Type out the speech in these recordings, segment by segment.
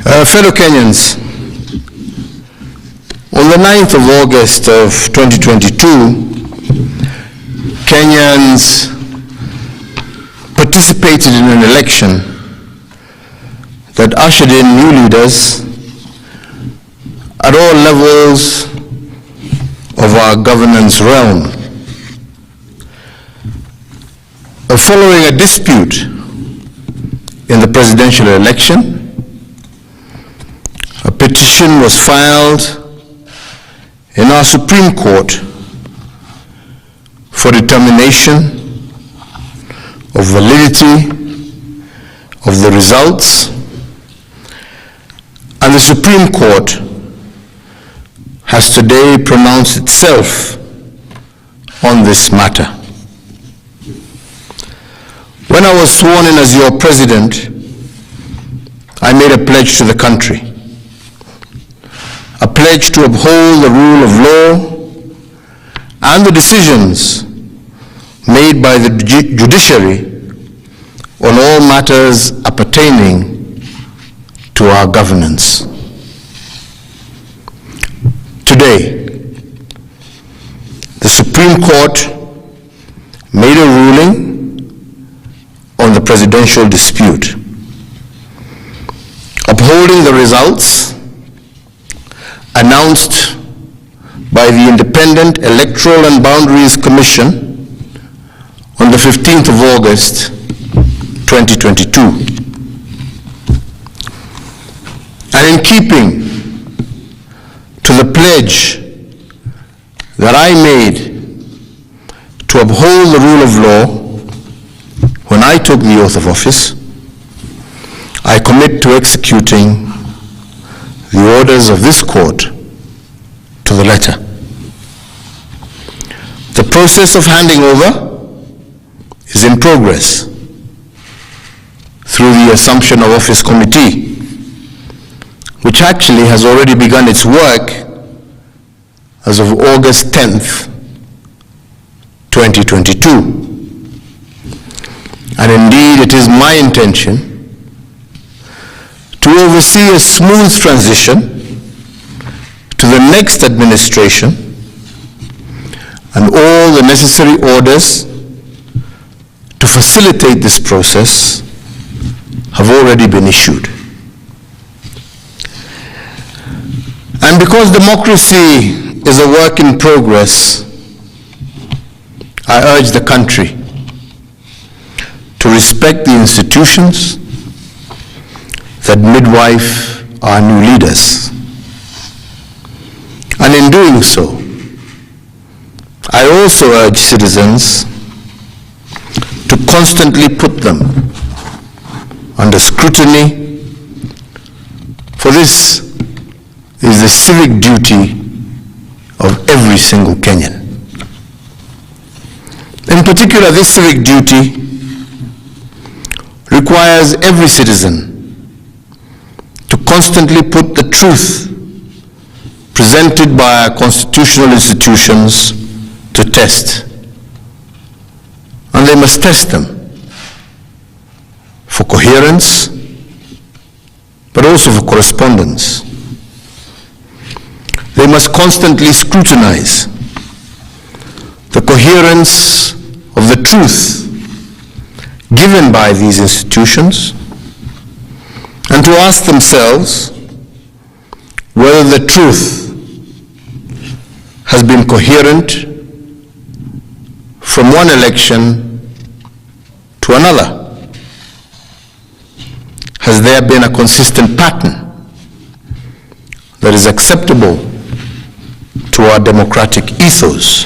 Fellow Kenyans, on the 9th of August of 2022, Kenyans participated in an election that ushered in new leaders at all levels of our governance realm. Following a dispute in the presidential election, a petition was filed in our Supreme Court for determination of validity of the results, and the Supreme Court has today pronounced itself on this matter. When I was sworn in as your president, I made a pledge to the country. A pledge to uphold the rule of law and the decisions made by the judiciary on all matters appertaining to our governance. Today, the Supreme Court made a ruling on the presidential dispute, upholding the results announced by the Independent Electoral and Boundaries Commission on the 15th of August, 2022. And in keeping to the pledge that I made to uphold the rule of law when I took the oath of office, I commit to executing the orders of this court to the letter. The process of handing over is in progress through the Assumption of Office Committee, which actually has already begun its work as of August 10th, 2022. And indeed, it is my intention to oversee a smooth transition to the next administration, and all the necessary orders to facilitate this process have already been issued. And because democracy is a work in progress, I urge the country to respect the institutions that midwife our new leaders. And in doing so, I also urge citizens to constantly put them under scrutiny, for this is the civic duty of every single Kenyan. In particular, this civic duty requires every citizen to constantly put the truth presented by our constitutional institutions to test. And they must test them for coherence, but also for correspondence. They must constantly scrutinize the coherence of the truth given by these institutions, and to ask themselves whether the truth has been coherent from one election to another. Has there been a consistent pattern that is acceptable to our democratic ethos?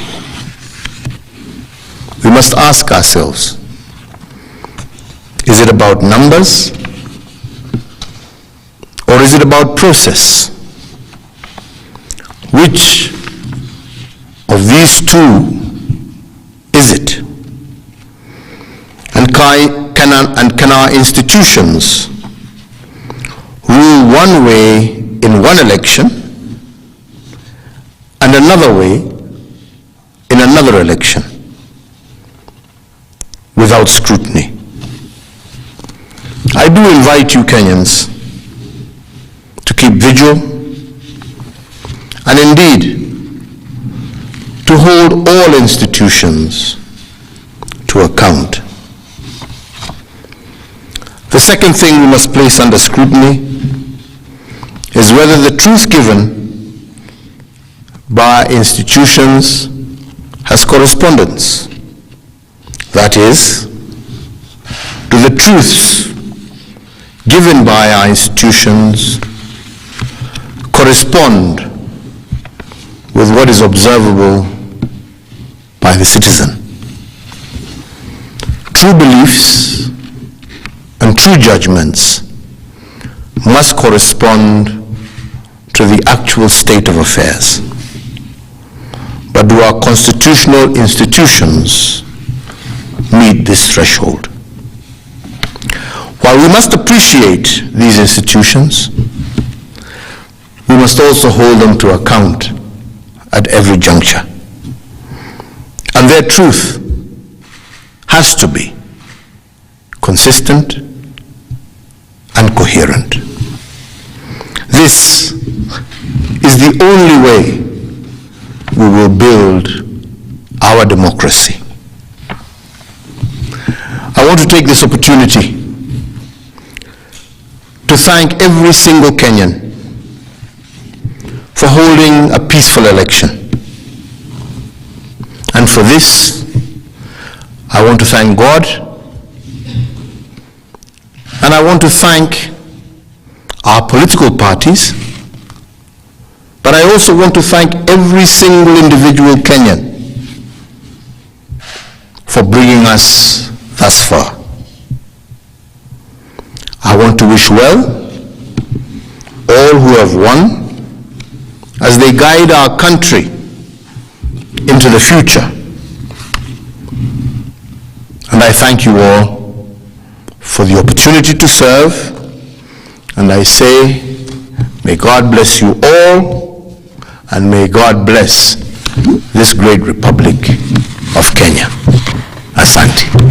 We must ask ourselves, is it about numbers, or is it about process? Which of these two is it? And can our institutions rule one way in one election and another way in another election without scrutiny? I do invite you Kenyans keep vigil, and indeed to hold all institutions to account. The second thing we must place under scrutiny is whether the truth given by institutions has correspondence. That is, do the truths given by our institutions correspond with what is observable by the citizen? True beliefs and true judgments must correspond to the actual state of affairs. But do our constitutional institutions meet this threshold? While we must appreciate these institutions, we must also hold them to account at every juncture. And their truth has to be consistent and coherent. This is the only way we will build our democracy. I want to take this opportunity to thank every single Kenyan for holding a peaceful election. And for this, I want to thank God, and I want to thank our political parties, but I also want to thank every single individual Kenyan for bringing us thus far. I want to wish well all who have won as they guide our country into the future. And I thank you all for the opportunity to serve, and I say, may God bless you all, and may God bless this great Republic of Kenya. Asante.